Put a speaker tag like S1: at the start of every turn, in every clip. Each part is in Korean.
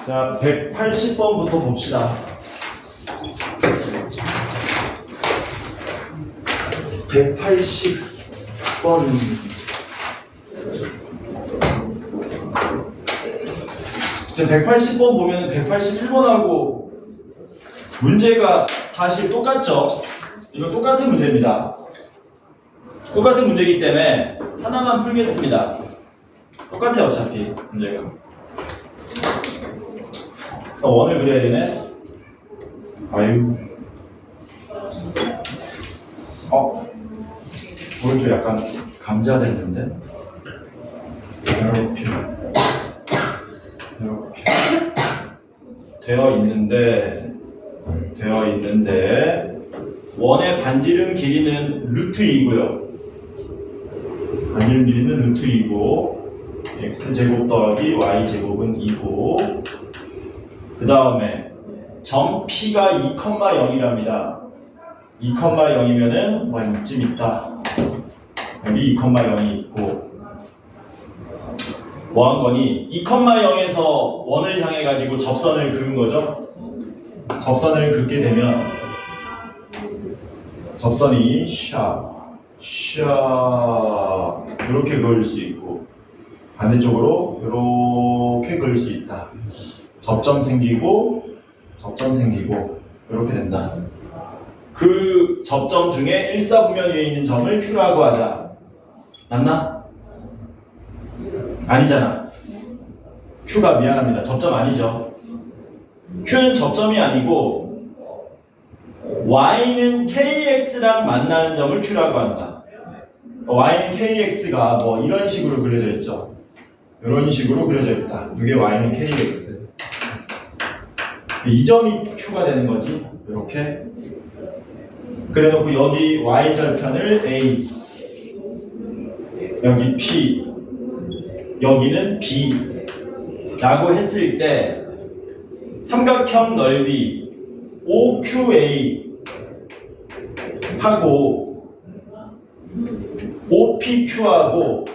S1: 자, 180번부터 봅시다. 180번. 지금 180번 보면은 181번하고 문제가 사실 똑같죠? 이거 똑같은 문제입니다. 똑같은 문제이기 때문에 하나만 풀겠습니다. 똑같아요, 어차피 문제가. 원을 그려야 되네. 아유. 오른쪽 약간 감자돼 있는데. 이렇게 되어 있는데 원의 반지름 길이는 루트 2고요. 반지름 길이는 루트 2고 x제곱 더하기 y제곱은 2고 그 다음에 점 P가 2,0이랍니다. 2,0이면은 뭐 이쯤 있다. 여기 2,0이 있고 뭐 한 거니? 2,0에서 원을 향해 가지고 접선을 그은 거죠. 접선을 긋게 되면 접선이 이렇게 그을 수 있고 반대쪽으로 이렇게 그을 수 있다. 접점 생기고 이렇게 된다. 그 접점 중에 일사분면 위에 있는 점을 Q라고 하자. 맞나? 아니잖아. Q가 미안합니다. 접점 아니죠. Q는 접점이 아니고 Y는 KX랑 만나는 점을 Q라고 한다. Y는 KX가 뭐 이런 식으로 그려져 있죠. 이런 식으로 그려져 있다. 이게 Y는 KX. 이 점이 Q가 되는 거지. 이렇게. 그래 놓고 여기 Y절편을 A, 여기 P, 여기는 B 라고 했을 때 삼각형 넓이 OQA 하고 OPQ하고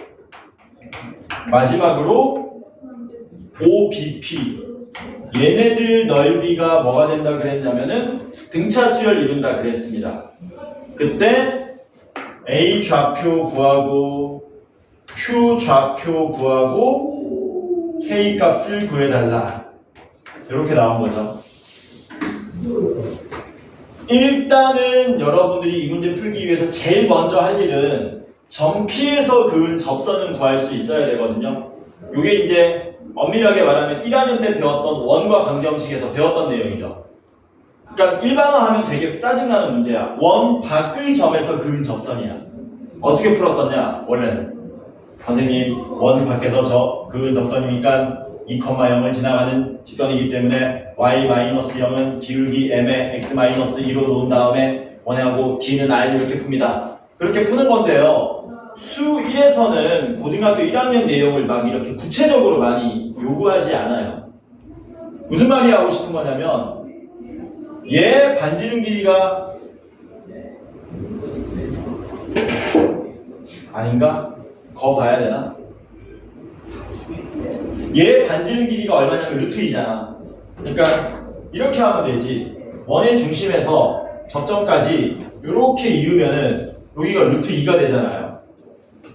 S1: 마지막으로 OBP 얘네들 넓이가 뭐가 된다 그랬냐면은 등차 수열 이룬다 그랬습니다. 그때 A 좌표 구하고 Q 좌표 구하고 K 값을 구해달라. 이렇게 나온 거죠. 일단은 여러분들이 이 문제 풀기 위해서 제일 먼저 할 일은 점 P에서 그은 접선은 구할 수 있어야 되거든요. 이게 이제 엄밀하게 말하면 1학년 때 배웠던 원과 관계형식에서 배웠던 내용이죠. 그러니까 일반화하면 되게 짜증나는 문제야. 원 밖의 점에서 그은 접선이야. 어떻게 풀었었냐? 원래는 선생님 원 밖에서 그은 접선이니까 2,0을 지나가는 직선이기 때문에 y-0은 기울기 m에 x-2로 놓은 다음에 원하고 d는 r 이렇게 풉니다. 그렇게 푸는 건데요. 수 1에서는 고등학교 1학년 내용을 막 이렇게 구체적으로 많이 요구하지 않아요. 무슨 말이 하고 싶은 거냐면 얘 반지름 길이가 아닌가? 거 봐야 되나? 얘 반지름 길이가 얼마냐면 루트 2잖아. 그러니까 이렇게 하면 되지. 원의 중심에서 접점까지 이렇게 이으면은 여기가 루트 2가 되잖아요.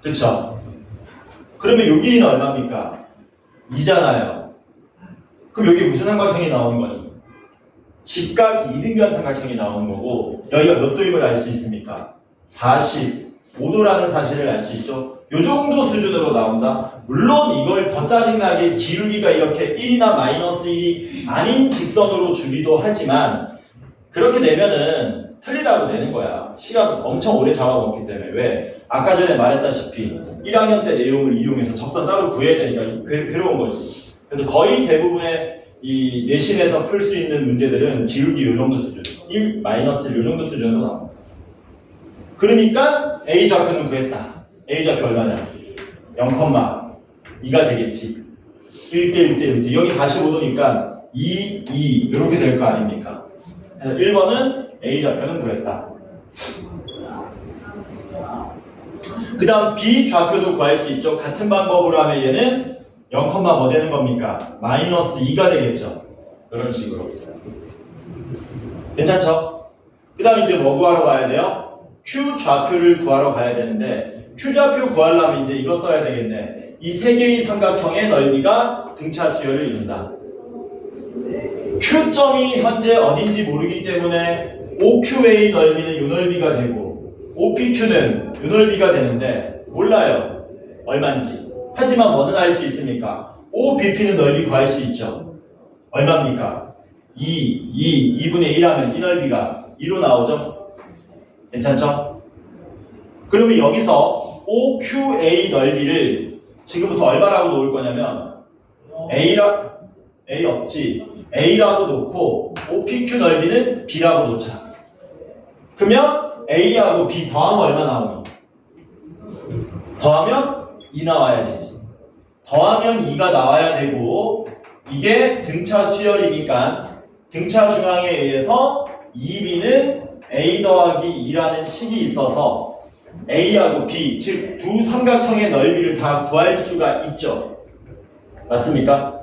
S1: 그쵸? 그러면 요 길이는 얼마입니까? 2잖아요. 그럼 여기 무슨 삼각형이 나오는 거니? 직각 이등변 삼각형이 나오는 거고 여기가 몇 도임을 알 수 있습니까? 45도라는 사실을 알 수 있죠. 요 정도 수준으로 나온다. 물론 이걸 더 짜증나게 기울기가 이렇게 1이나 -1이 아닌 직선으로 주기도 하지만 그렇게 되면은 틀리라고 되는 거야. 시간 엄청 오래 잡아먹기 때문에. 왜? 아까 전에 말했다시피 1학년 때 내용을 이용해서 접선 따로 구해야 되니까 괴로운 거지. 그래서 거의 대부분의 이 내신에서 풀 수 있는 문제들은 기울기 요 정도 수준, 1, -1 요 정도 수준으로 나옵니다. 그러니까 A 좌표는 구했다. A 좌표 얼마냐? 0,2가 되겠지. 1대1대1. 여기 45도니까 2, 2 이렇게 될 거 아닙니까? 그래서 1번은 A 좌표는 구했다. 그 다음 B 좌표도 구할 수 있죠. 같은 방법으로 하면 얘는 0, 뭐 되는 겁니까? 마이너스 2가 되겠죠. 이런 식으로. 괜찮죠? 그 다음 이제 뭐 구하러 가야 돼요? Q 좌표를 구하러 가야 되는데 Q 좌표 구하려면 이제 이거 써야 되겠네. 이 세 개의 삼각형의 넓이가 등차 수열을 이룬다. Q점이 현재 어딘지 모르기 때문에 OQ의 넓이는 이 넓이가 되고 OPQ는 이 넓이가 되는데 몰라요. 얼마인지. 하지만 뭐는 알 수 있습니까? OBP는 넓이 구할 수 있죠. 얼마입니까? 2분의 1 하면 이 넓이가 2로 나오죠? 괜찮죠? 그러면 여기서 OQA 넓이를 지금부터 얼마라고 놓을 거냐면 A 없지. A라고 놓고 OPQ 넓이는 B라고 놓자. 그러면 A하고 B 더하면 얼마 나오니? 더하면 2 나와야 되지. 더하면 2가 나와야 되고 이게 등차 수열이니까 등차 중앙에 의해서 2B는 A 더하기 2라는 식이 있어서 A하고 B, 즉 두 삼각형의 넓이를 다 구할 수가 있죠. 맞습니까?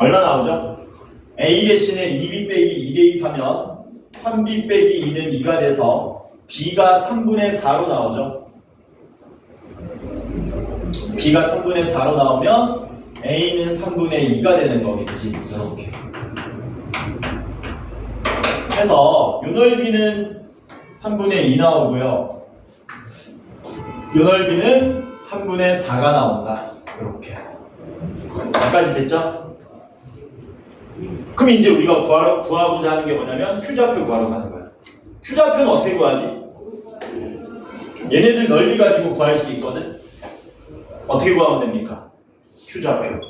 S1: 얼마 나오죠? A 대신에 2B 빼기 2 대입하면 3B 빼기 2는 2가 돼서 B가 3분의 4로 나오죠. B가 3분의 4로 나오면 A는 3분의 2가 되는 거겠지. 이렇게. 해서 요 넓이는 3분의 2 나오고요. 요 넓이는 3분의 4가 나온다. 이렇게. 여기까지 됐죠? 그럼 이제 우리가 구하고자 하는 게 뭐냐면 Q좌표 구하러 가는 거야. Q좌표는 어떻게 구하지? 얘네들 넓이 가지고 구할 수 있거든? 어떻게 구하면 됩니까? Q좌표.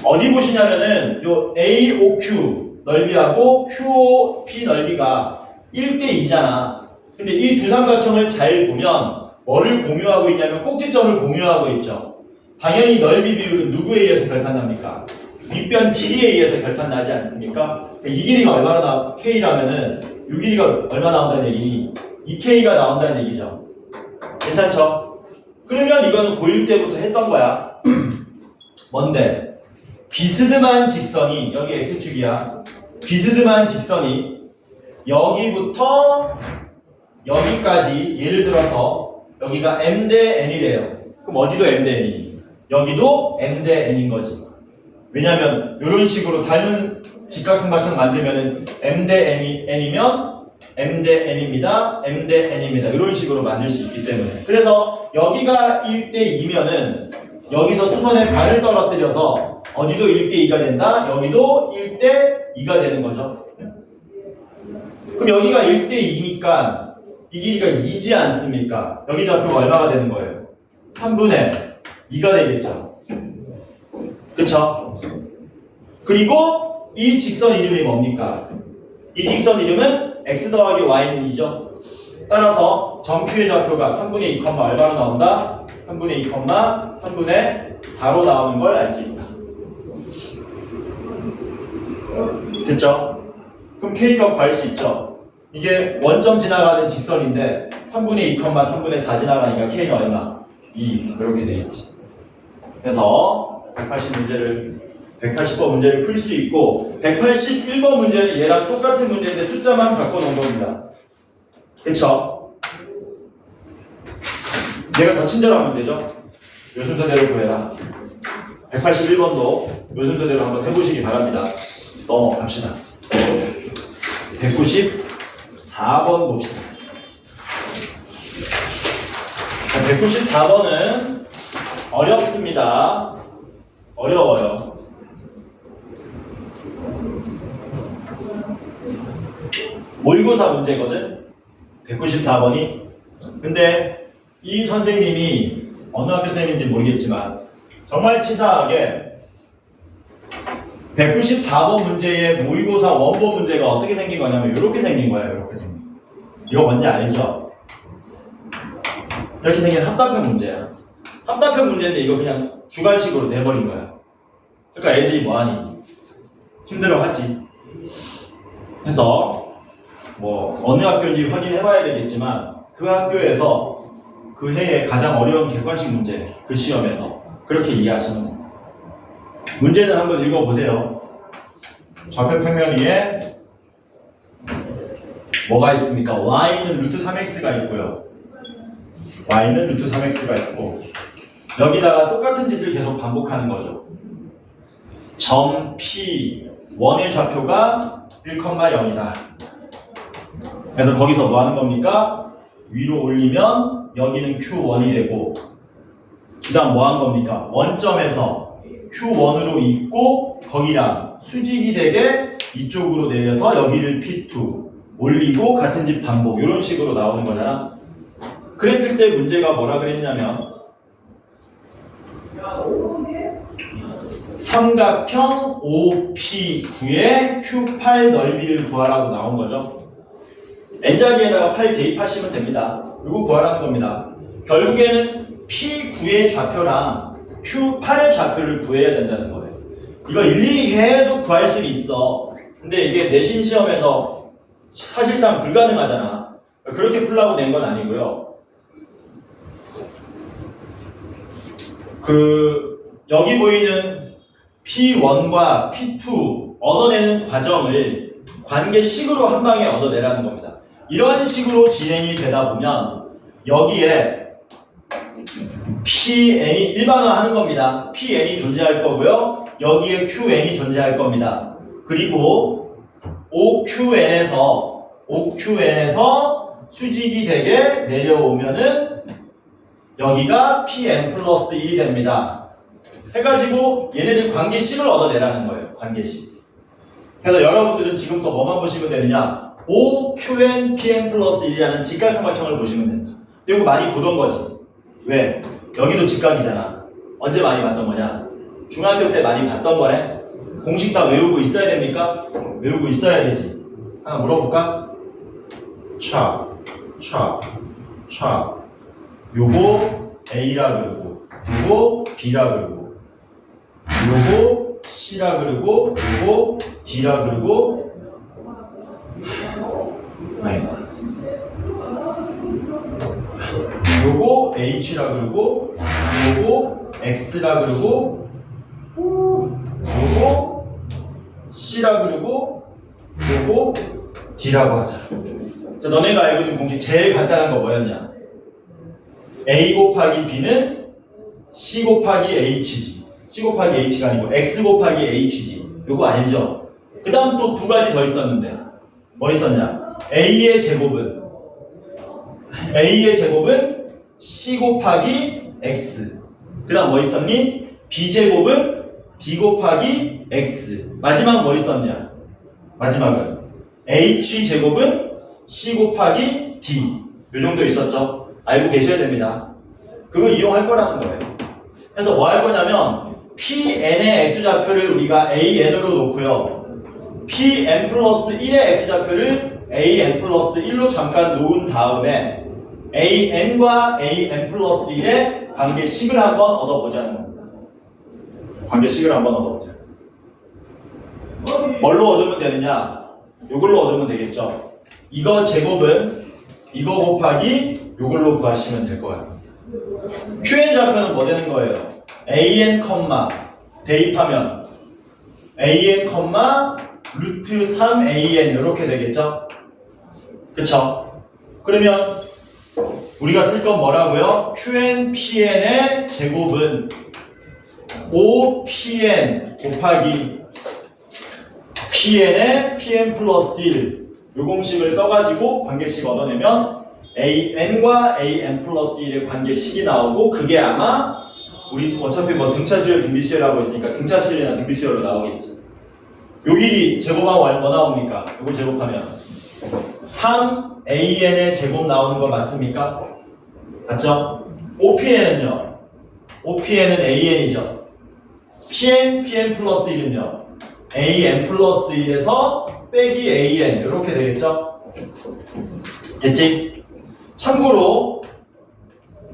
S1: 어디 보시냐면은 요 AOQ 넓이하고 QOP 넓이가 1대2잖아. 근데 이 두 삼각형을 잘 보면 뭐를 공유하고 있냐면 꼭지점을 공유하고 있죠. 당연히 넓이 비율은 누구에 의해서 결판납니까? 윗변 길이에 의해서 결판나지 않습니까? 이 길이가 얼마나 나와? K라면은 이 길이가 얼마 나온다는 얘기니? 2K가 나온다는 얘기죠. 괜찮죠? 그러면 이거는 고1 때부터 했던 거야. 뭔데? 비스듬한 직선이 여기 X축이야. 비스듬한 직선이 여기부터 여기까지 예를 들어서 여기가 M 대 N이래요. 그럼 어디도 M 대 N이니? 여기도 M 대 N인 거지. 왜냐면 이런 식으로 닮은 직각삼각형 만들면은 M 대 N이면 M 대 N입니다. M 대 N입니다. 이런 식으로 만들 수 있기 때문에. 그래서 여기가 1대 2면은 여기서 수선에 발을 떨어뜨려서 어디도 1대 2가 된다. 여기도 1대 2가 되는 거죠. 그럼 여기가 1대 2니까 이 길이가 2지 않습니까? 여기 좌표가 얼마가 되는 거예요? 3분의 2가 되겠죠. 그쵸? 그리고 이 직선 이름이 뭡니까? 이 직선 이름은 x 더하기 y는 2죠. 따라서 정Q의 좌표가 3분의 2, 얼마로 나온다? 3분의 2, 3분의 4로 나오는 걸 알 수 있다. 됐죠? 그럼 K값 구할 수 있죠? 이게 원점 지나가는 직선인데 3분의 2, 3분의 4 지나가니까 K는 얼마? 2 이렇게 되겠지. 그래서 180번 문제를 풀 수 있고 181번 문제는 얘랑 똑같은 문제인데 숫자만 바꿔놓은 겁니다. 그쵸? 얘가 더 친절한 문제죠? 요 순서대로 구해라. 181번도 요 순서대로 한번 해보시기 바랍니다. 넘어갑시다. 194번 봅시다. 194번은 어렵습니다. 어려워요. 모의고사 문제거든. 194번이. 근데 이 선생님이 어느 학교 선생님인지 모르겠지만 정말 치사하게 194번 문제의 모의고사 원본 문제가 어떻게 생긴 거냐면 이렇게 생긴 거예요. 이렇게 생긴. 이거 뭔지 알죠? 이렇게 생긴 합답형 문제야. 합답형 문제인데 이거 그냥 주관식으로 내버린 거야. 그러니까 애들이 뭐하니? 힘들어하지. 그래서 뭐 어느 학교인지 확인해봐야 되겠지만 그 학교에서 그 해에 가장 어려운 객관식 문제, 그 시험에서. 그렇게 이해하시면 됩니다. 문제는 한번 읽어보세요. 좌표 평면 위에 뭐가 있습니까? y는 루트 3x가 있고요. y는 루트 3x가 있고 여기다가 똑같은 짓을 계속 반복하는 거죠. 점 P1의 좌표가 1,0이다. 그래서 거기서 뭐 하는 겁니까? 위로 올리면 여기는 Q1이 되고 그 다음 뭐 한 겁니까? 원점에서 Q1으로 잇고 거기랑 수직이 되게 이쪽으로 내려서 여기를 P2 올리고 같은 집 반복 이런 식으로 나오는 거잖아. 그랬을 때 문제가 뭐라 그랬냐면 삼각형 OP9의 Q8 넓이를 구하라고 나온 거죠. n자리에다가 8 대입하시면 됩니다. 이거 구하라는 겁니다. 결국에는 P9의 좌표랑 Q8의 좌표를 구해야 된다는 거예요. 이거 일일이 계속 구할 수 있어. 근데 이게 내신 시험에서 사실상 불가능하잖아. 그렇게 풀라고 낸 건 아니고요. 여기 보이는 P1과 P2 얻어내는 과정을 관계식으로 한 방에 얻어내라는 겁니다. 이런 식으로 진행이 되다 보면 여기에 PN이 일반화하는 겁니다. PN이 존재할 거고요. 여기에 QN이 존재할 겁니다. 그리고 OQN에서 수직이 되게 내려오면은 여기가 PN 플러스 1이 됩니다. 해가지고 얘네들 관계식을 얻어내라는 거예요. 관계식. 그래서 여러분들은 지금부터 뭐만 보시면 되느냐? OQN PN 플러스 1이라는 직각삼각형을 보시면 된다. 이거 많이 보던 거지. 왜? 여기도 직각이잖아. 언제 많이 봤던 거냐? 중학교 때 많이 봤던 거네. 공식 다 외우고 있어야 됩니까? 외우고 있어야 되지. 하나 물어볼까? 요거 A라 그러고 요거 B라 그러고 요거 C라 그러고 요거 D라 그러고 요거 H라 그러고 요거 X라 그러고 요거 C라 그러고 요거 D라고 하자. 자, 너네가 알고 있는 공식 제일 간단한 거 뭐였냐? A 곱하기 B는 C 곱하기 H지. C 곱하기 H가 아니고 X 곱하기 H지. 요거 알죠? 그 다음 또 두 가지 더 있었는데 뭐 있었냐? A의 제곱은 C 곱하기 X. 그 다음 뭐 있었니? B 제곱은 D 곱하기 X. 마지막 뭐 있었냐? 마지막은 H 제곱은 C 곱하기 D. 요 정도 있었죠? 알고 계셔야 됩니다. 그거 이용할 거라는 거예요. 그래서 뭐 할 거냐면 PN의 X좌표를 우리가 AN으로 놓고요. PN 플러스 1의 X좌표를 AN 플러스 1로 잠깐 놓은 다음에 AN과 AN 플러스 1의 관계식을 한번 얻어보자는 겁니다. 관계식을 한번 얻어보자. 뭘로 얻으면 되느냐? 이걸로 얻으면 되겠죠. 이거 제곱은 이거 곱하기 이걸로 구하시면 될 것 같습니다. QN 좌표는 뭐 되는 거예요? AN, 대입하면 AN, 루트 3AN 이렇게 되겠죠? 그쵸? 그러면 우리가 쓸 건 뭐라고요? QN, PN의 제곱은 OPN 곱하기 PN의 PN 플러스 1 요 공식을 써가지고 관계식 얻어내면 AN과 AN 플러스 1의 관계식이 나오고 그게 아마 우리 어차피 뭐 등차수열, 등비수열하고 있으니까 등차수열이나 등비수열로 나오겠지. 요 길이 제곱하면 뭐 나옵니까? 요거 제곱하면 3AN의 제곱 나오는 거 맞습니까? 맞죠? OPN은요? OPN은 AN이죠. PN 플러스 1은요? AN 플러스 1에서 빼기 AN 이렇게 되겠죠? 됐지? 참고로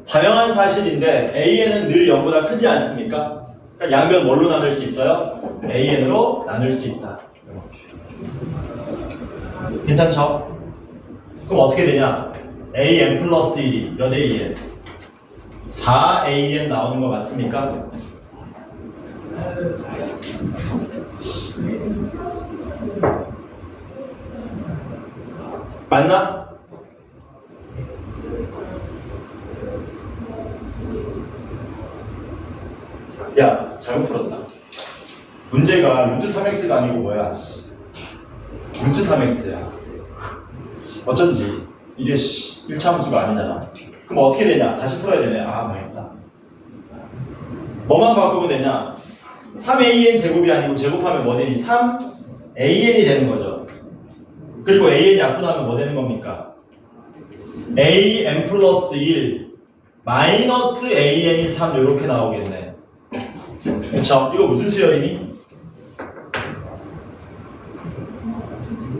S1: 자명한 사실인데 AN은 늘 0보다 크지 않습니까? 그러니까 양변 뭘로 나눌 수 있어요? AN으로 나눌 수 있다. 이렇게. 괜찮죠? 그럼 어떻게 되냐? AN 플러스 1이 몇 AN? 4an 나오는 거 맞습니까? 맞나? 야, 잘못 풀었다. 문제가 루트 3x가 아니고 뭐야? 루트 3x야. 어쩐지 이게 1차 함수가 아니잖아. 그럼 어떻게 되냐? 다시 풀어야 되네. 아, 망했다. 뭐만 바꾸면 되냐? 3an 제곱이 아니고 제곱하면 뭐 되니? 3an이 되는 거죠. 그리고 an이 약분하면 뭐 되는 겁니까? an 플러스 1 마이너스 an이 3 이렇게 나오겠네. 그쵸? 이거 무슨 수열이니?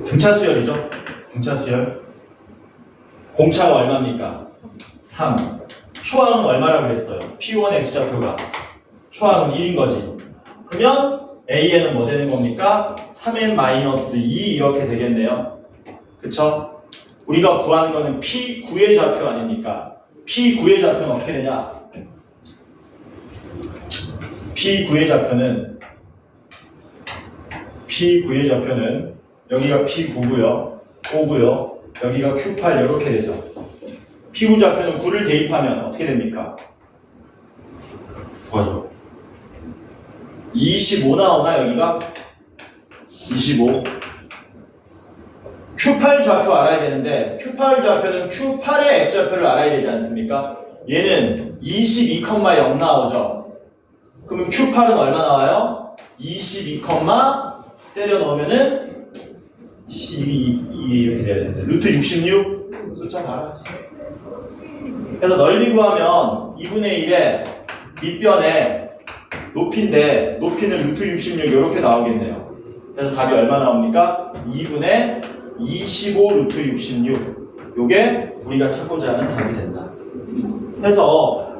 S1: 등차 수열이죠? 등차 수열. 공차가 얼마입니까? 3. 초항은 얼마라고 그랬어요? P1 X좌표가. 초항은 1인 거지. 그러면 AN은 뭐 되는 겁니까? 3n-2 이렇게 되겠네요. 그쵸? 우리가 구하는 거는 P9의 좌표 아닙니까? P9의 좌표는 어떻게 되냐? P9의 좌표는 여기가 P9고요. 5고요. 여기가 Q8 이렇게 되죠. P9 좌표는 9를 대입하면 어떻게 됩니까? 도와줘. 25 나오나 여기가? 25. Q8 좌표 알아야 되는데 Q8 좌표는 Q8의 X좌표를 알아야 되지 않습니까? 얘는 22,0 나오죠. 그러면 Q8은 얼마 나와요? 22, 때려 넣으면은 12 이렇게 돼야 되는데 루트 66 숫자 봐라. 그래서 넓이 구하면 2분의 1에 밑변에 높이인데 높이는 루트 66 이렇게 나오겠네요. 그래서 답이 얼마 나옵니까? 2분의 25 루트 66. 요게 우리가 찾고자 하는 답이 된다. 그래서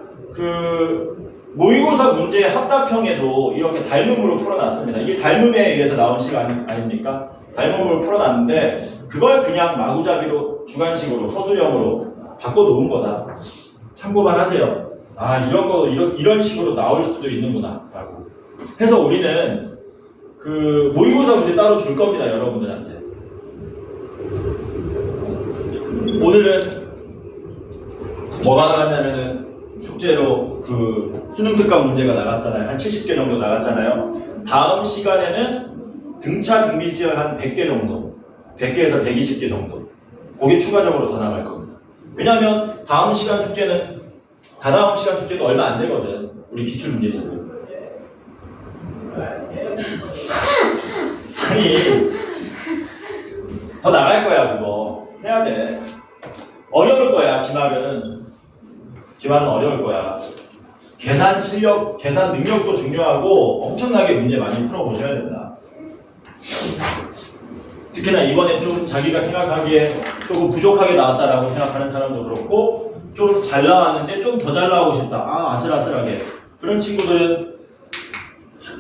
S1: 모의고사 문제의 합답형에도 이렇게 닮음으로 풀어놨습니다. 이게 닮음에 의해서 나온 식 아닙니까? 닮음으로 풀어놨는데 그걸 그냥 마구잡이로 주관식으로 서술형으로 바꿔놓은 거다. 참고만 하세요. 아, 이런 식으로 나올 수도 있는구나 라고 해서 우리는 모의고사 문제 따로 줄 겁니다. 여러분들한테. 오늘은 뭐가 나갔냐면은 숙제로 수능 특강 문제가 나갔잖아요. 한 70개 정도 나갔잖아요. 다음 시간에는 등차 등비수열 한 100개 정도, 100개에서 120개 정도, 그게 추가적으로 더 나갈 겁니다. 왜냐하면 다다음 시간 숙제도 얼마 안 되거든. 우리 기출 문제집은. 아니, 더 나갈 거야. 그거 해야 돼. 어려울 거야. 기말은 어려울 거야. 계산 실력, 계산 능력도 중요하고 엄청나게 문제 많이 풀어보셔야 된다. 특히나 이번에 좀 자기가 생각하기에 조금 부족하게 나왔다라고 생각하는 사람도 그렇고 좀 잘 나왔는데 좀 더 잘 나오고 싶다. 아, 아슬아슬하게. 그런 친구들은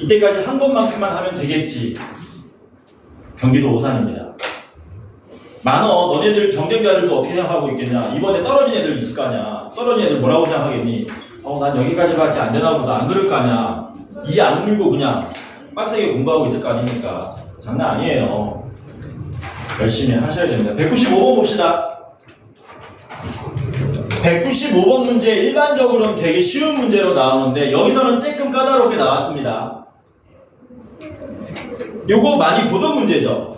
S1: 이때까지 한 것만큼만 하면 되겠지. 경기도 오산입니다. 너네들 경쟁자들도 어떻게 생각하고 있겠냐. 이번에 떨어진 애들 있을 거 아니야. 떨어진 애들 뭐라고 생각하겠니? 난 여기까지밖에 안 되나 보다. 안 그럴 거 아니야. 이 악물고 그냥 빡세게 공부하고 있을 거 아닙니까? 장난 아니에요. 열심히 하셔야 됩니다. 195번 봅시다. 195번 문제 일반적으로는 되게 쉬운 문제로 나오는데 여기서는 조금 까다롭게 나왔습니다. 요거 많이 보던 문제죠.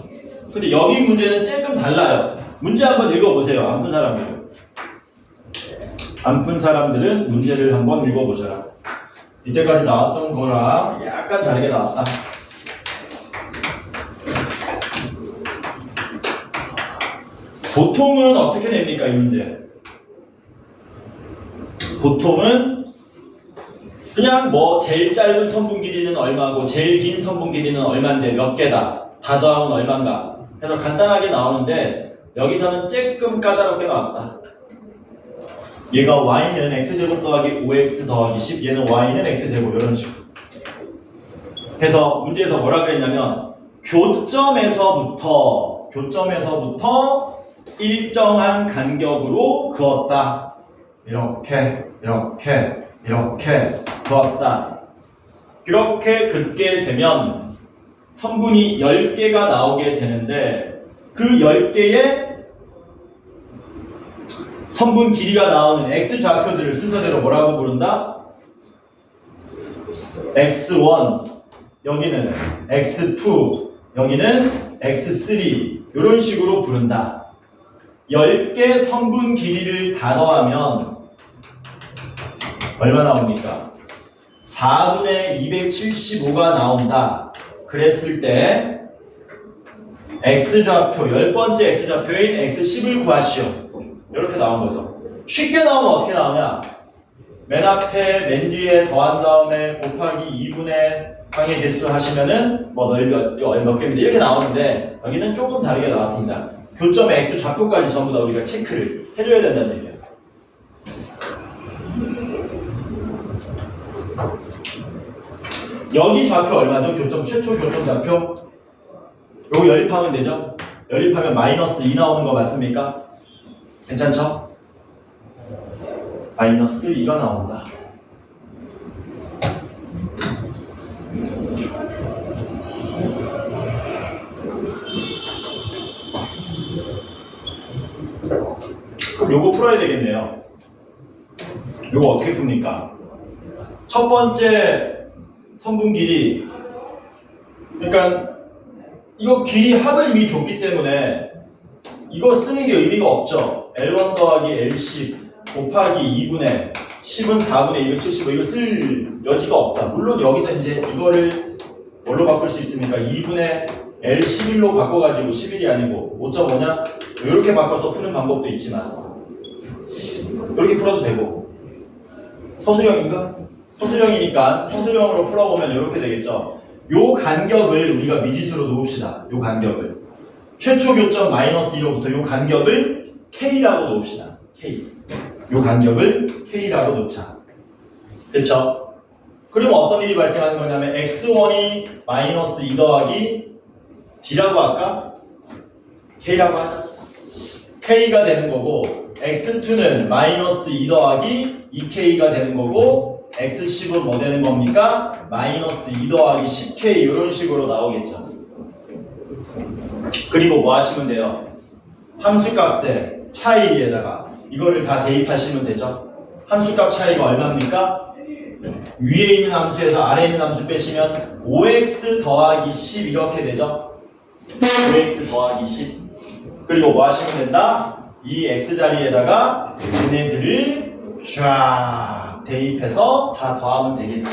S1: 근데 여기 문제는 조금 달라요. 문제 한번 읽어보세요. 안 푼 사람들은 문제를 한번 읽어보셔라. 이때까지 나왔던 거랑 약간 다르게 나왔다. 보통은 어떻게 됩니까, 이 문제? 보통은 그냥 제일 짧은 선분 길이는 얼마고 제일 긴 선분 길이는 얼마인데 몇 개다. 다 더하면 얼마인가. 그래서 간단하게 나오는데 여기서는 조금 까다롭게 나왔다. 얘가 y는 x제곱 더하기 5x 더하기 10, 얘는 y는 x제곱 이런 식으로. 그래서 문제에서 뭐라 그랬냐면 교점에서부터 일정한 간격으로 그었다. 이렇게. 이렇게 넣었다. 그렇게 긋게 되면 선분이 10개가 나오게 되는데 그 10개의 선분 길이가 나오는 X좌표들을 순서대로 뭐라고 부른다? X1, 여기는 X2, 여기는 X3 이런 식으로 부른다. 10개 선분 길이를 다 더하면 얼마 나옵니까? 4분의 275가 나온다. 그랬을 때 X좌표, 10번째 X좌표인 X10을 구하시오. 이렇게 나온 거죠. 쉽게 나오면 어떻게 나오냐? 맨 앞에, 맨 뒤에 더한 다음에 곱하기 2분의 방의 개수 하시면은 뭐 넓이 몇 개입니다. 이렇게 나오는데 여기는 조금 다르게 나왔습니다. 교점의 X 좌표까지 전부 다 우리가 체크를 해줘야 된다는 얘기예요. 여기 좌표 얼마죠? 교점, 최초 교점 좌표? 요거 연립하면 되죠? 연립하면 마이너스 2 나오는 거 맞습니까? 괜찮죠? 마이너스 2가 나온다. 그럼 요거 풀어야 되겠네요. 요거 어떻게 풉니까? 첫 번째 선분 길이, 그러니까 이거 길이 합을 이미 줬기 때문에 이거 쓰는 게 의미가 없죠. L1 더하기 L10 곱하기 2분의 10은 4분의 275 이거 쓸 여지가 없다. 물론 여기서 이제 이거를 뭘로 바꿀 수 있습니까? 2분의 L11로 바꿔가지고 11이 아니고 5.5냐? 이렇게 바꿔서 푸는 방법도 있지만 이렇게 풀어도 되고 서술형인가? 서술형이니까 서술형으로 풀어보면 이렇게 되겠죠. 요 간격을 우리가 미지수로 놓읍시다. 요 간격을 최초 교점 마이너스 1로부터 요 간격을 K라고 놓읍시다. K. 요 간격을 K라고 놓자. 그쵸? 그러면 어떤 일이 발생하는 거냐면 X1이 마이너스 2 더하기 D라고 할까? K라고 하자. K가 되는 거고 X2는 마이너스 2 더하기 2K가 되는 거고 X10은 뭐 되는 겁니까? 마이너스 2 더하기 10K 이런 식으로 나오겠죠. 그리고 뭐 하시면 돼요? 함수값의 차이에다가 이거를 다 대입하시면 되죠. 함수값 차이가 얼마입니까? 위에 있는 함수에서 아래에 있는 함수 빼시면 5x 더하기 10 이렇게 되죠. 5x 더하기 10. 그리고 뭐 하시면 된다? 이 x자리에다가 얘네들을 쫙 대입해서 다 더하면 되겠지.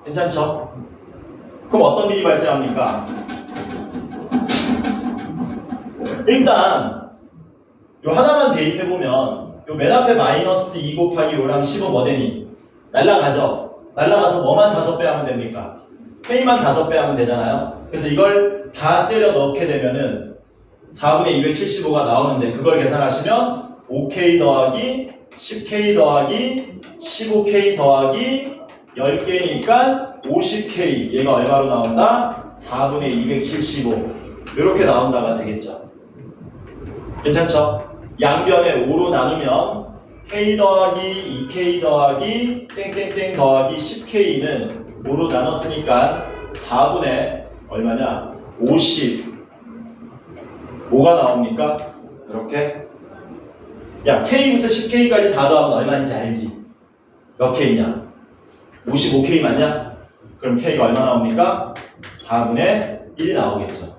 S1: 괜찮죠? 그럼 어떤 일이 발생합니까? 일단 요 하나만 대입해보면 요 맨 앞에 마이너스 2 곱하기 5랑 10은 뭐 되니? 날라가죠? 날라가서 뭐만 5배 하면 됩니까? K만 5배 하면 되잖아요. 그래서 이걸 다 때려 넣게 되면은 4분의 275가 나오는데 그걸 계산하시면 5K 더하기 10K 더하기 15K 더하기 10개니까 50K 얘가 얼마로 나온다? 4분의 275 이렇게 나온다가 되겠죠. 괜찮죠? 양변에 5로 나누면 K 더하기 2K 더하기 땡땡땡 더하기 10K는 5로 나눴으니까 4분의 얼마냐? 50 5가 나옵니까? 이렇게 야 K부터 10K까지 다 더하면 얼마인지 알지? 몇 K냐? 55K 맞냐? 그럼 K가 얼마 나옵니까? 4분의 1이 나오겠죠.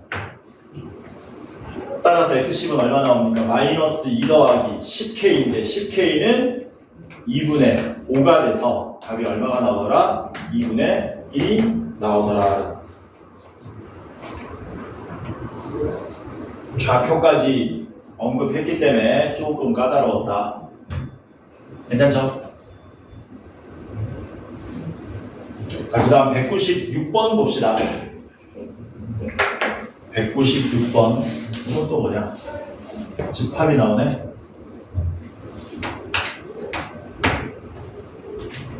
S1: 따라서 X10은 얼마 나옵니까? 마이너스 2 더하기 10K인데 10K는 2분의 5가 돼서 답이 얼마가 나오더라? 2분의 1이 나오더라. 좌표까지 언급했기 때문에 조금 까다로웠다. 괜찮죠? 자, 그 다음 196번 봅시다. 196번. 이건 또 뭐냐? 집합이 나오네.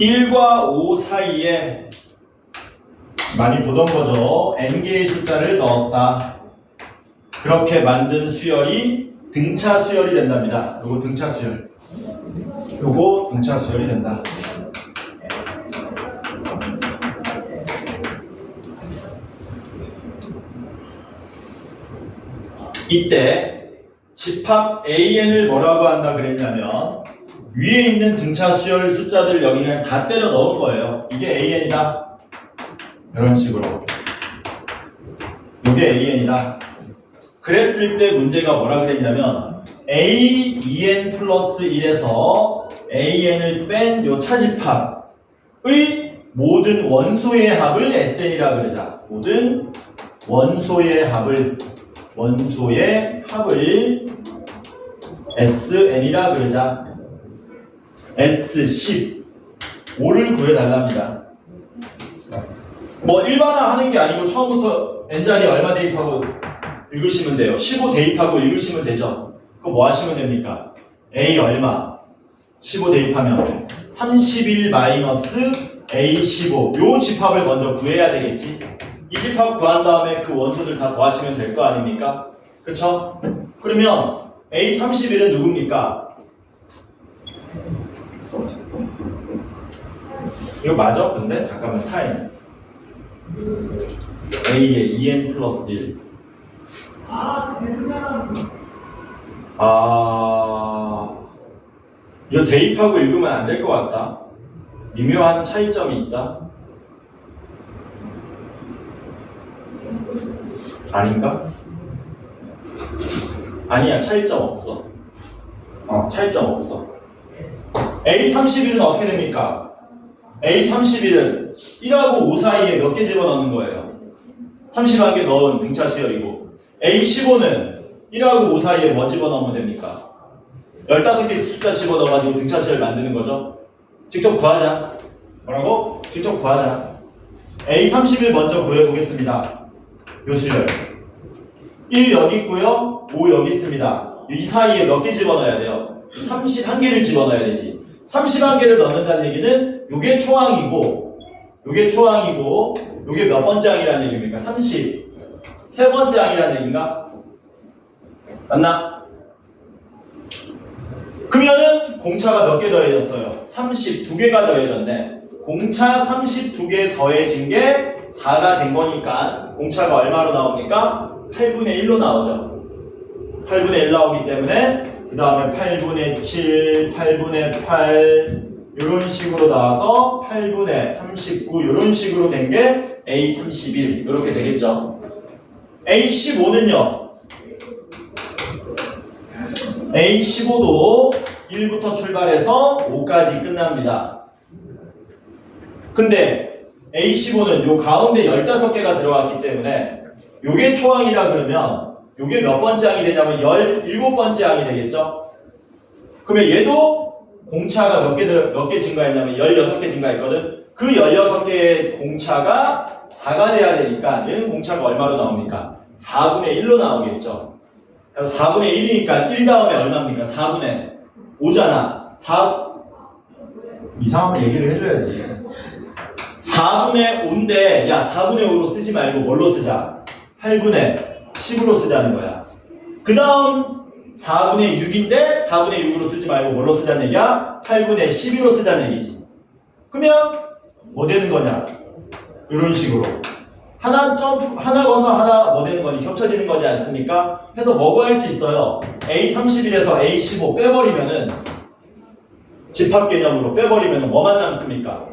S1: 1과 5 사이에 많이 보던 거죠. n개의 숫자를 넣었다. 그렇게 만든 수열이 등차 수열이 된답니다. 요거 등차 수열. 요거 등차 수열이 된다. 이때 집합 AN을 뭐라고 한다 그랬냐면 위에 있는 등차 수열 숫자들 여기 그냥 다 때려 넣은 거예요. 이게 AN이다. 이런 식으로. 이게 AN이다. 그랬을 때 문제가 뭐라 그랬냐면 A, 2N 플러스 1에서 AN을 뺀 요 차집합의 모든 원소의 합을 SN이라 그러자. 모든 원소의 합을 SN이라 그러자. S10 5를 구해달랍니다. 뭐 일반화 하는 게 아니고 처음부터 n자리 얼마 대입하고 읽으시면 돼요. 15 대입하고 읽으시면 되죠. 그거 뭐 하시면 됩니까? A 얼마? 15 대입하면 31 마이너스 A15 요 집합을 먼저 구해야 되겠지. 이 집합 구한 다음에 그 원소들 다 더하시면 될 거 아닙니까? 그쵸? 그러면 A31은 누굽니까? 이거 맞아? 근데? 잠깐만 타임 A에 2N 플러스 1 이거 대입하고 읽으면 안 될 것 같다. 미묘한 차이점이 있다. 아닌가? 아니야, 차이점 없어. 차이점 없어. A31은 어떻게 됩니까? A31은 1하고 5 사이에 몇 개 집어넣는 거예요? 31개 넣은 등차 수열이고 A15는 1하고 5 사이에 뭐 집어넣으면 됩니까? 15개 숫자 집어넣어가지고 등차 수열 만드는 거죠. 직접 구하자. 뭐라고? 직접 구하자. A31 먼저 구해보겠습니다. 요 수열 1 여기 있고요, 5 여기 있습니다. 이 사이에 몇 개 집어넣어야 돼요? 31개를 집어넣어야 되지. 31개를 넣는다는 얘기는 요게 초항이고 요게 몇 번째 항이라는 얘기입니까? 33번째 항이라는 얘기인가? 맞나? 그러면은 공차가 몇 개 더해졌어요? 32개가 더해졌네. 공차 32개 더해진 게 4가 된 거니까 공차가 얼마로 나옵니까? 8분의 1로 나오죠. 8분의 1 나오기 때문에 그 다음에 8분의 7, 8분의 8 이런 식으로 나와서 8분의 39 이런 식으로 된 게 A31 이렇게 되겠죠. A15는요. A15도 1부터 출발해서 5까지 끝납니다. 근데 A15는 요 가운데 15개가 들어갔기 때문에 요게 초항이라 그러면 요게 몇 번째 항이 되냐면 17번째 항이 되겠죠. 그러면 얘도 공차가 몇 개 증가했냐면 16개 증가했거든. 그 16개의 공차가 4가 돼야 되니까 얘는 공차가 얼마로 나옵니까? 4분의 1로 나오겠죠. 그래서 4분의 1이니까 1 다음에 얼마입니까? 4분의 5잖아. 이상하게 얘기를 해줘야지. 4분의 5인데 야 4분의 5로 쓰지 말고 뭘로 쓰자? 8분의 10으로 쓰자는 거야. 그 다음 4분의 6인데 4분의 6으로 쓰지 말고 뭘로 쓰자는 얘기야? 8분의 12로 쓰자는 얘기지. 그러면 뭐 되는 거냐? 이런 식으로 하나 건너 하나 뭐 되는 거니? 겹쳐지는 거지 않습니까? 해서 뭐고 할 수 있어요? A31에서 A15 빼버리면은 집합 개념으로 빼버리면은 뭐만 남습니까?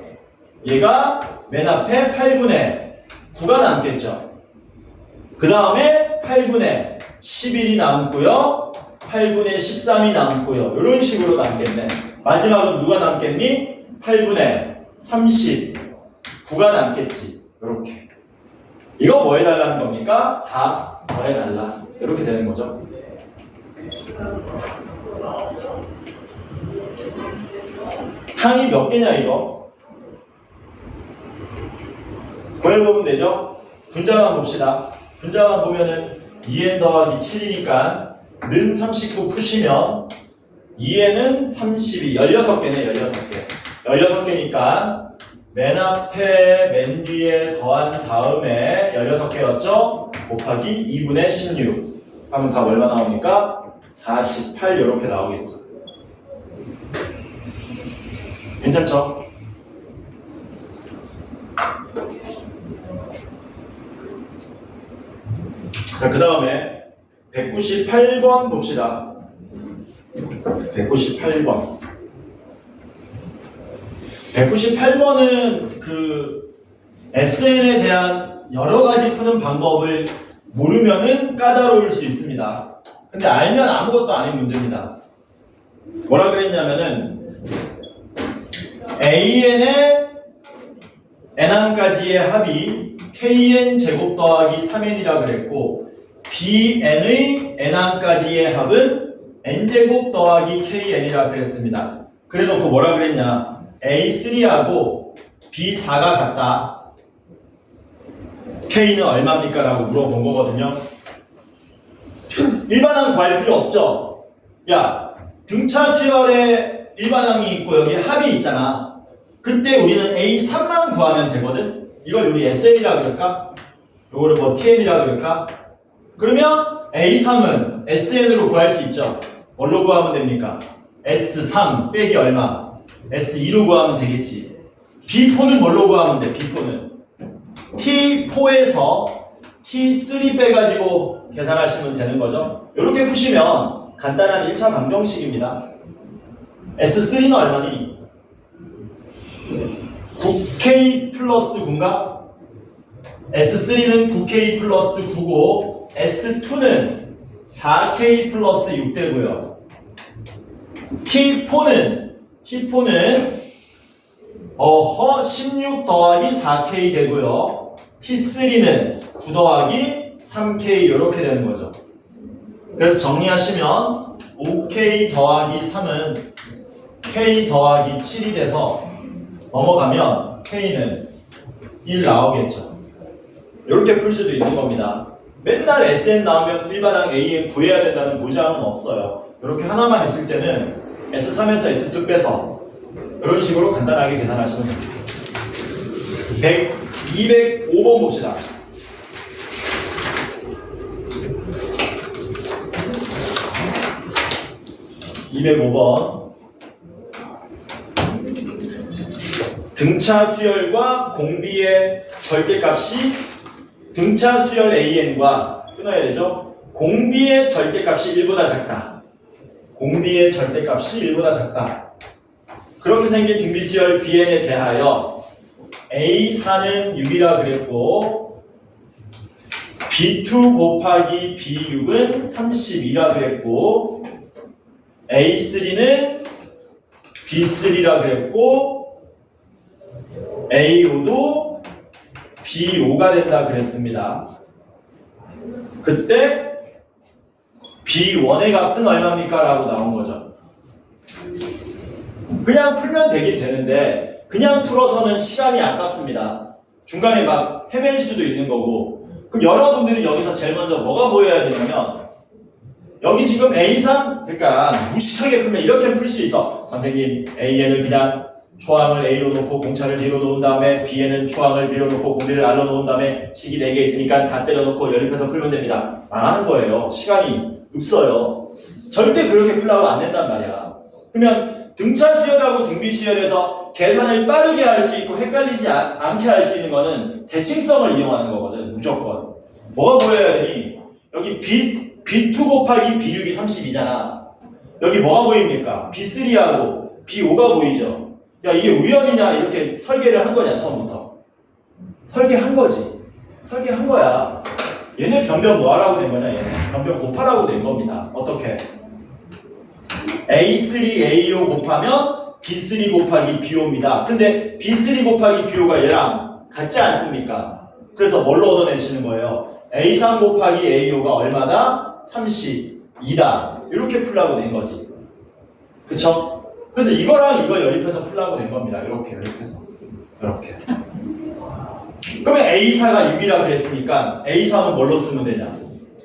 S1: 얘가 맨 앞에 8분의 9가 남겠죠. 그 다음에 8분의 11이 남고요. 8분의 13이 남고요. 이런 식으로 남겠네. 마지막은 누가 남겠니? 8분의 39가 남겠지. 이렇게. 이거 뭐 해달라는 겁니까? 다 더해달라. 이렇게 되는 거죠. 항이 몇 개냐 이거? 구해보면 되죠? 분자만 봅시다. 분자만 보면은 2n 더하기 7이니까 는 39 푸시면 2n은 32, 16개네 16개. 16개니까 맨 앞에 맨 뒤에 더한 다음에 16개였죠? 곱하기 2분의 16 하면 답 얼마 나옵니까? 48 이렇게 나오겠죠. 괜찮죠? 자, 그 다음에 198번 봅시다. 198번. 198번은 그 SN에 대한 여러 가지 푸는 방법을 모르면은 까다로울 수 있습니다. 근데 알면 아무것도 아닌 문제입니다. 뭐라 그랬냐면은 AN의 N항까지의 합이 KN 제곱 더하기 3N이라 그랬고 BN의 N항까지의 합은 N제곱 더하기 KN이라 그랬습니다. 그래놓고 뭐라 그랬냐? A3하고 B4가 같다. K는 얼마입니까? 라고 물어본 거거든요. 일반항 구할 필요 없죠? 야, 등차 수열에 일반항이 있고 여기 합이 있잖아. 그때 우리는 A3만 구하면 되거든? 이걸 우리 SN이라 그럴까? 요거를 뭐 TN이라 그럴까? 그러면 A3은 SN으로 구할 수 있죠? 뭘로 구하면 됩니까? S3 빼기 얼마? S2로 구하면 되겠지. B4는 뭘로 구하면 돼? B4는 T4에서 T3 빼가지고 계산하시면 되는 거죠. 이렇게 푸시면 간단한 1차 방정식입니다. S3는 얼마니? 9K 플러스 9인가? S3는 9K 플러스 9고 S2는 4K 플러스 6 되고요. T4는 16 더하기 4K 되고요. T3는 9 더하기 3K 이렇게 되는 거죠. 그래서 정리하시면 5K 더하기 3은 K 더하기 7이 돼서 넘어가면 K는 1 나오겠죠. 이렇게 풀 수도 있는 겁니다. 맨날 SN 나오면 일반항 AN 구해야 된다는 보장은 없어요. 이렇게 하나만 있을 때는 S3에서 S2 빼서 이런 식으로 간단하게 계산하시면 됩니다. 205번 봅시다. 205번. 등차 수열과 공비의 절대값이 등차 수열 AN과 끊어야 되죠. 공비의 절대값이 1보다 작다. 공비의 절대값이 1보다 작다. 그렇게 생긴 등비수열 BN에 대하여 A4는 6이라 그랬고 B2 곱하기 B6은 32라 그랬고 A3는 B3라 그랬고 A5도 B5가 된다 그랬습니다. 그때 B1의 값은 얼마입니까? 라고 나온 거죠. 그냥 풀면 되긴 되는데 그냥 풀어서는 시간이 아깝습니다. 중간에 막 헤맬 수도 있는 거고. 그럼 여러분들이 여기서 제일 먼저 뭐가 보여야 되냐면 여기 지금 A3 그러니까 무식하게 풀면 이렇게 풀 수 있어. 선생님 AN을 그냥 초항을 A로 놓고 공차를 B로 놓은 다음에 B에는 초항을 B로 놓고 공비를 R로 놓은 다음에 식이 4개 있으니까 다 때려놓고 연립해서 풀면 됩니다. 망하는 거예요. 시간이 없어요. 절대 그렇게 풀라고 안 된단 말이야. 그러면 등차 수열하고 등비 수열에서 계산을 빠르게 할 수 있고 헷갈리지 않게 할 수 있는 거는 대칭성을 이용하는 거거든. 무조건. 뭐가 보여야 되니? 여기 B2 곱하기 B6이 32잖아. 여기 뭐가 보입니까? B3하고 B5가 보이죠? 야, 이게 우연이냐? 이렇게 설계를 한 거냐, 처음부터? 설계한 거지. 설계한 거야. 얘네 변변 뭐 하라고 된 거냐, 얘네. 변변 곱하라고 된 겁니다. 어떻게? A3, A5 곱하면 B3 곱하기 B5입니다. 근데 B3 곱하기 B5가 얘랑 같지 않습니까? 그래서 뭘로 얻어내시는 거예요? A3 곱하기 A5가 얼마다? 32다. 이렇게 풀라고 된 거지. 그쵸? 그래서 이거랑 이거 연립해서 풀라고 된 겁니다. 이렇게 연립해서. 이렇게. 그러면 A4가 6이라 그랬으니까 A3은 뭘로 쓰면 되냐?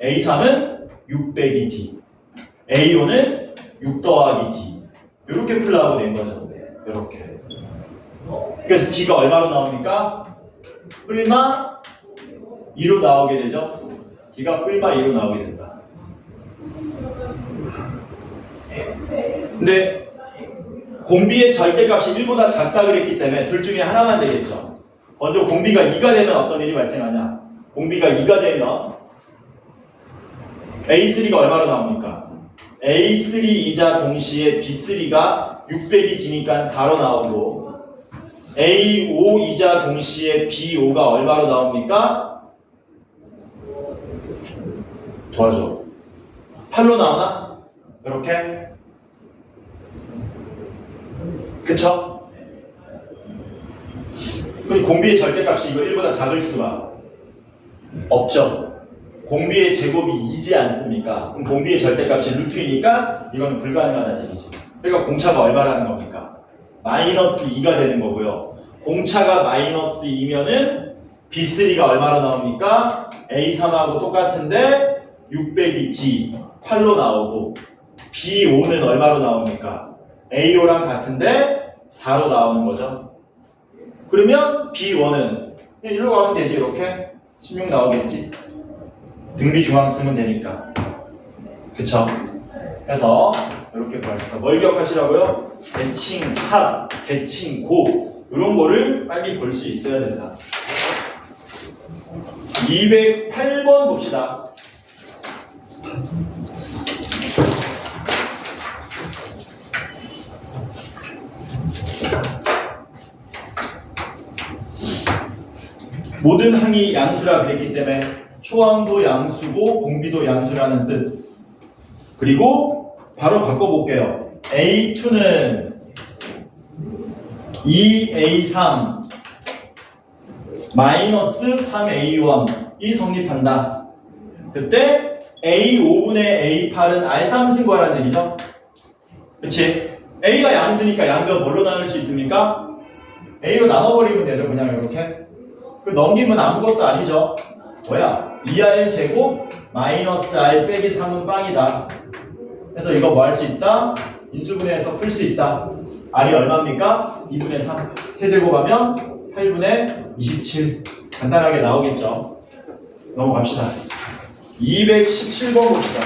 S1: A3은 6 빼기 D. A5는 6 더하기 D. 이렇게 풀라고 된 거죠. 이렇게. 그래서 D가 얼마로 나옵니까? 뿔마 2로 나오게 되죠. D가 뿔마 2로 나오게 된다. 근데 공비의 절대값이 1보다 작다 그랬기 때문에 둘 중에 하나만 되겠죠. 먼저 공비가 2가 되면 어떤 일이 발생하냐? 공비가 2가 되면 A3가 얼마로 나옵니까? A3이자 동시에 B3가 600이 D니까 4로 나오고 A5이자 동시에 B5가 얼마로 나옵니까? 도와줘. 8로 나오나? 이렇게? 그쵸? 그럼 공비의 절대값이 이거 1보다 작을 수가 없죠. 공비의 제곱이 2지 않습니까? 그럼 공비의 절대값이 루트이니까 이건 불가능하다는 얘기지. 그러니까 공차가 얼마라는 겁니까? 마이너스 2가 되는 거고요. 공차가 마이너스 2면은 B3가 얼마로 나옵니까? A3하고 똑같은데 600이 D 8로 나오고 B5는 얼마로 나옵니까? A5랑 같은데 4로 나오는 거죠. 그러면 B1은 그냥 일로 가면 되지. 이렇게 16 나오겠지. 등비 중앙 쓰면 되니까. 그쵸? 그래서 이렇게 구하실까. 뭘 기억하시라고요? 대칭, 합, 대칭, 곱 이런 거를 빨리 볼 수 있어야 된다. 208번 봅시다. 모든 항이 양수라 그랬기 때문에 초항도 양수고 공비도 양수라는 뜻. 그리고 바로 바꿔볼게요. A2는 2A3 마이너스 3A1이 성립한다. 그때 A5분의 A8은 R3 승부하라는 얘기죠. 그치? A가 양수니까 양변 뭘로 나눌 수 있습니까? A로 나눠버리면 되죠. 그냥 이렇게. 넘기면 아무것도 아니죠. 뭐야? 2R 제곱 마이너스 R 빼기 3은 빵이다. 그래서 이거 뭐 할 수 있다? 인수분해해서 풀 수 있다. R이 얼마입니까? 2분의 3. 세제곱하면 8분의 27. 간단하게 나오겠죠. 넘어갑시다. 217번 봅시다.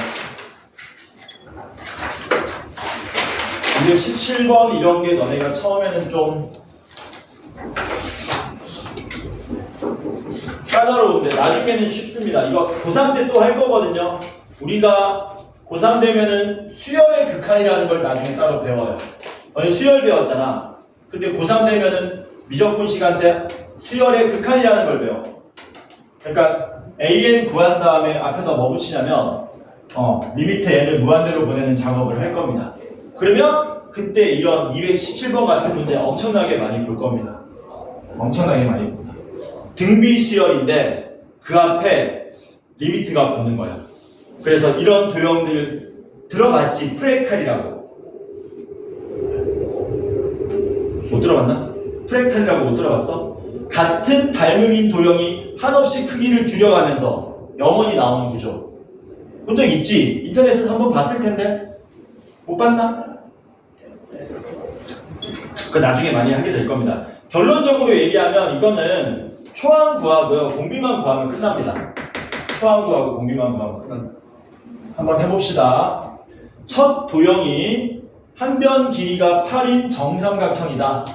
S1: 217번 이런 게 너네가 처음에는 좀 까다로운데 나중에는 쉽습니다. 이거 고3 때 또 할 거거든요. 우리가 고3 되면은 수열의 극한이라는 걸 나중에 따로 배워요. 너희 수열 배웠잖아. 근데 고3 되면은 미적분 시간 때 수열의 극한이라는 걸 배워. 그러니까 AN 구한 다음에 앞에다 뭐 붙이냐면 리미트 n을 무한대로 보내는 작업을 할 겁니다. 그러면 그때 이런 217번 같은 문제 엄청나게 많이 볼 겁니다. 엄청나게 많이 봅니다. 등비 수열인데 그 앞에 리미트가 붙는 거야. 그래서 이런 도형들 들어봤지? 프랙탈이라고. 못 들어봤나? 프랙탈이라고 못 들어봤어? 같은 닮음인 도형이 한없이 크기를 줄여가면서 영원히 나오는 구조. 본 적 있지? 인터넷에서 한번 봤을 텐데 못 봤나? 그 나중에 많이 하게 될 겁니다. 결론적으로 얘기하면 이거는 초항 구하고요. 공비만 구하면 끝납니다. 초항 구하고 공비만 구하면 끝납니다. 한번 해봅시다. 첫 도형이 한 변 길이가 8인 정삼각형이다.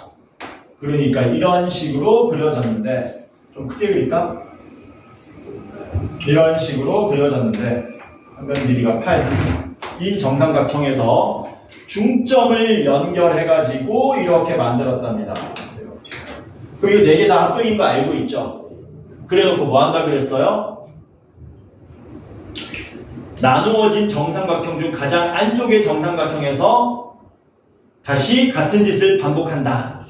S1: 그러니까 이런 식으로 그려졌는데 좀 크게 그릴까? 이런 식으로 그려졌는데 한 변 길이가 8인 정삼각형에서 중점을 연결해가지고 이렇게 만들었답니다. 그리고 4개 다 합동인 거 알고 있죠? 그래놓고 뭐 한다 그랬어요? 나누어진 정삼각형 중 가장 안쪽의 정삼각형에서 다시 같은 짓을 반복한다.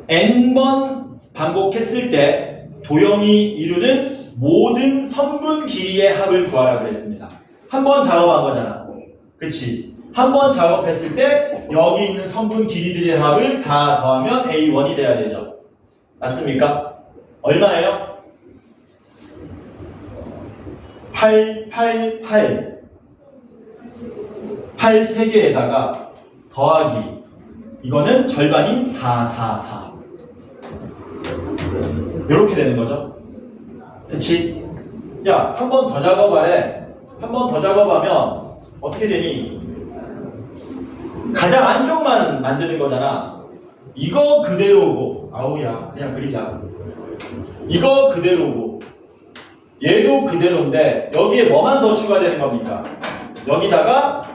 S1: n번 반복했을 때 도형이 이루는 모든 선분 길이의 합을 구하라 그랬습니다. 한 번 작업한 거잖아. 그치? 한 번 작업했을 때 여기 있는 선분 길이들의 합을 다 더하면 A1이 돼야 되죠. 맞습니까? 얼마예요? 8, 8, 8. 8 3개에다가 더하기. 이거는 절반인 4, 4, 4. 이렇게 되는 거죠. 그치? 야, 한 번 더 작업하래. 한 번 더 작업하면 어떻게 되니? 가장 안쪽만 만드는 거잖아. 이거 그대로고, 아우야, 그냥 그리자. 이거 그대로고, 얘도 그대로인데, 여기에 뭐만 더 추가되는 겁니까? 여기다가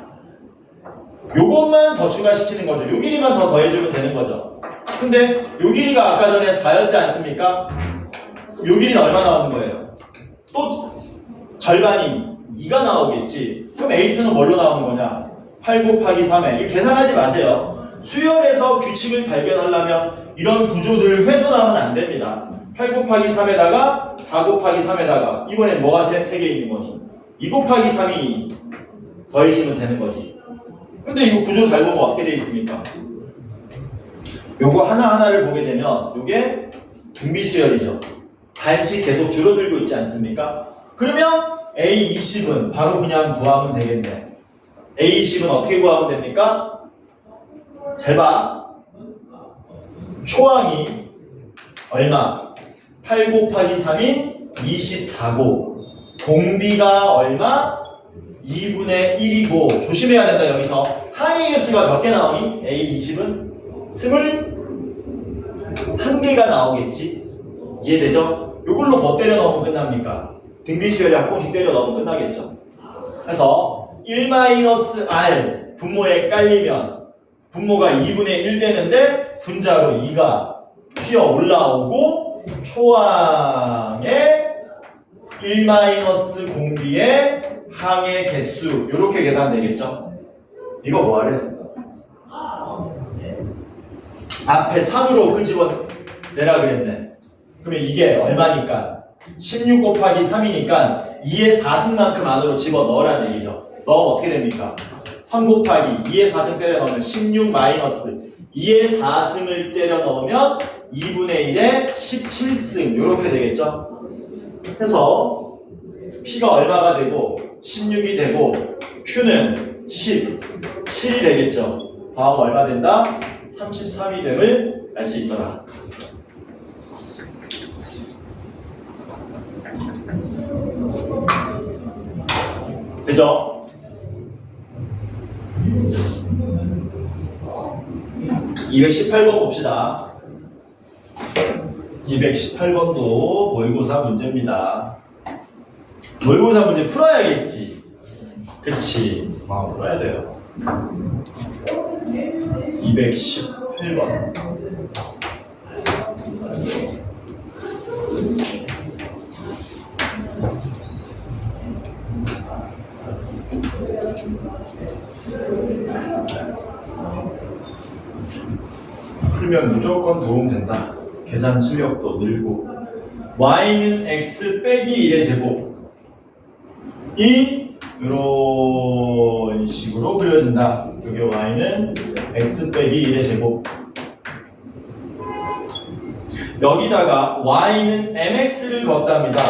S1: 요것만 더 추가시키는 거죠. 요 길이만 더 더해주면 되는 거죠. 근데 요 길이가 아까 전에 4였지 않습니까? 요 길이는 얼마 나오는 거예요? 또 절반이 2가 나오겠지. 그럼 A2는 뭘로 나오는 거냐? 8 곱하기 3에. 이거 계산하지 마세요. 수열에서 규칙을 발견하려면 이런 구조들을 훼손하면 안 됩니다. 8 곱하기 3에다가 4 곱하기 3에다가 이번엔 뭐가 3개 있는 거니? 2 곱하기 3이 더해지면 되는 거지. 근데 이거 구조 잘 보면 어떻게 되어 있습니까? 요거 하나하나를 보게 되면 요게 등비수열이죠. 반씩 계속 줄어들고 있지 않습니까? 그러면 A20은 바로 그냥 구하면 되겠네. A20은 어떻게 구하면 됩니까? 잘 봐. 초항이 얼마? 8 곱하기 3인 24고 공비가 얼마? 2분의 1이고 조심해야 된다. 여기서 항의 개수가 몇 개 나오니? A20은 21개가 나오겠지. 이해되죠? 이걸로 뭐 때려 넣으면 끝납니까? 등비수열에 한 번씩 때려 넣으면 끝나겠죠. 그래서 1-R 분모에 깔리면 분모가 2분의 1 되는데 분자로 2가 튀어 올라오고 초항에 1- 공비의 항의 개수 이렇게 계산되겠죠. 이거 뭐하래? 앞에 3으로 끄집어내라 그랬네. 그러면 이게 얼마니까? 16 곱하기 3이니까 2의 4승만큼 안으로 집어넣으라는 얘기죠. 넣으면 어떻게 됩니까? 3 곱하기 2의 4승 때려 넣으면 16 마이너스 2의 4승을 때려 넣으면 2분의 1의 17승 이렇게 되겠죠. 그래서 P가 얼마가 되고 16이 되고 Q는 17이 되겠죠. 다음 얼마 된다? 33이 됨을 알 수 있더라. 되죠? 218번 봅시다. 218번도 모의고사 문제입니다. 모의고사 문제 풀어야겠지. 그치? 풀어야 돼요. 218번. 풀면 무조건 도움된다. 계산 실력도 늘고. y는 x 빼기 1의 제곱. 이런 식으로 그려진다. 여기 y는 x 빼기 1의 제곱. 여기다가 y는 mx를 걷답니다.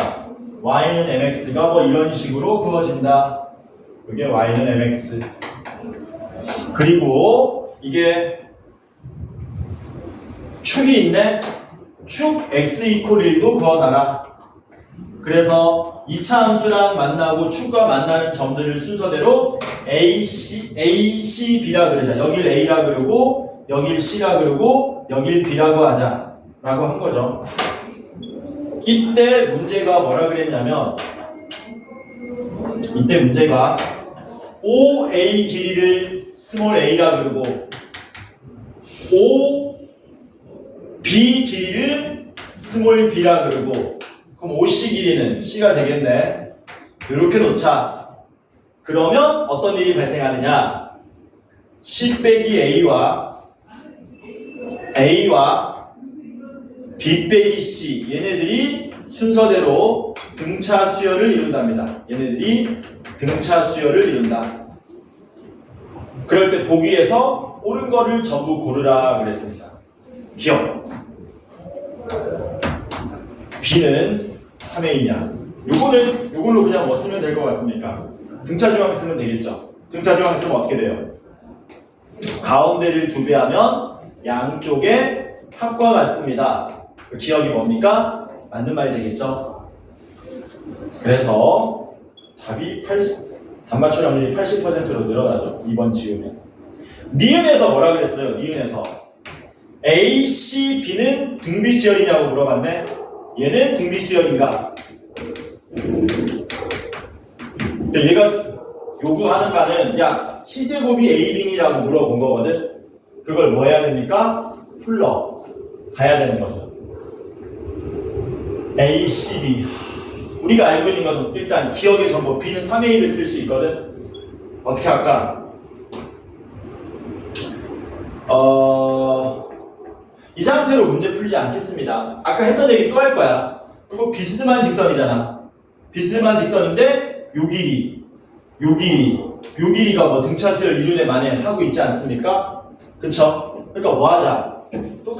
S1: y는 mx가 뭐 이런 식으로 그어진다. 이게 y는 mx. 그리고 이게 축이 있네. 축 x 이퀄 1도 그어놔라. 그래서 2차 함수랑 만나고 축과 만나는 점들을 순서대로 A, B라 그러자. 여길 A라 그러고 여길 C라 그러고 여길 B라고 하자 라고 한 거죠. 이때 문제가 뭐라 그랬냐면 이때 문제가 OA 길이를 스몰 a라 그러고 OB 길이를 스몰 b라 그러고 그럼 OC 길이는 C가 되겠네. 이렇게 놓자. 그러면 어떤 일이 발생하느냐? C 빼기 A와 B 빼기 C 얘네들이 순서대로 등차 수열을 이룬답니다. 얘네들이 등차 수열을 이룬다. 그럴 때 보기에서 옳은 거를 전부 고르라 그랬습니다. 기억. B는 3의 2냐. 요걸로 그냥 뭐 쓰면 될 것 같습니까? 등차 중앙 쓰면 되겠죠. 등차 중앙 쓰면 어떻게 돼요? 가운데를 2배 하면 양쪽에 합과 같습니다. 그 기억이 뭡니까? 맞는 말이 되겠죠. 그래서 답이 단맞출 확률이 80%로 늘어나죠. 2번 지우면. 니은에서 뭐라 그랬어요? 니은에서 A, C, B는 등비수열이냐고 물어봤네. 얘는 등비수열인가? 근데 얘가 요구하는 바는 야 시제곱이 A, B이라고 물어본 거거든. 그걸 뭐 해야 됩니까? 풀러 가야 되는 거죠. A, C, B. 우리가 알고 있는 것은 일단 기억의 전부 B는 3의 1을 쓸 수 있거든. 어떻게 할까? 이 상태로 문제 풀지 않겠습니다. 아까 했던 얘기 또 할 거야. 이거 비스듬한 직선이잖아. 비스듬한 직선인데 요 길이가 뭐 등차수열 이륜에 만에 하고 있지 않습니까? 그쵸? 그러니까 뭐 하자? 똑같이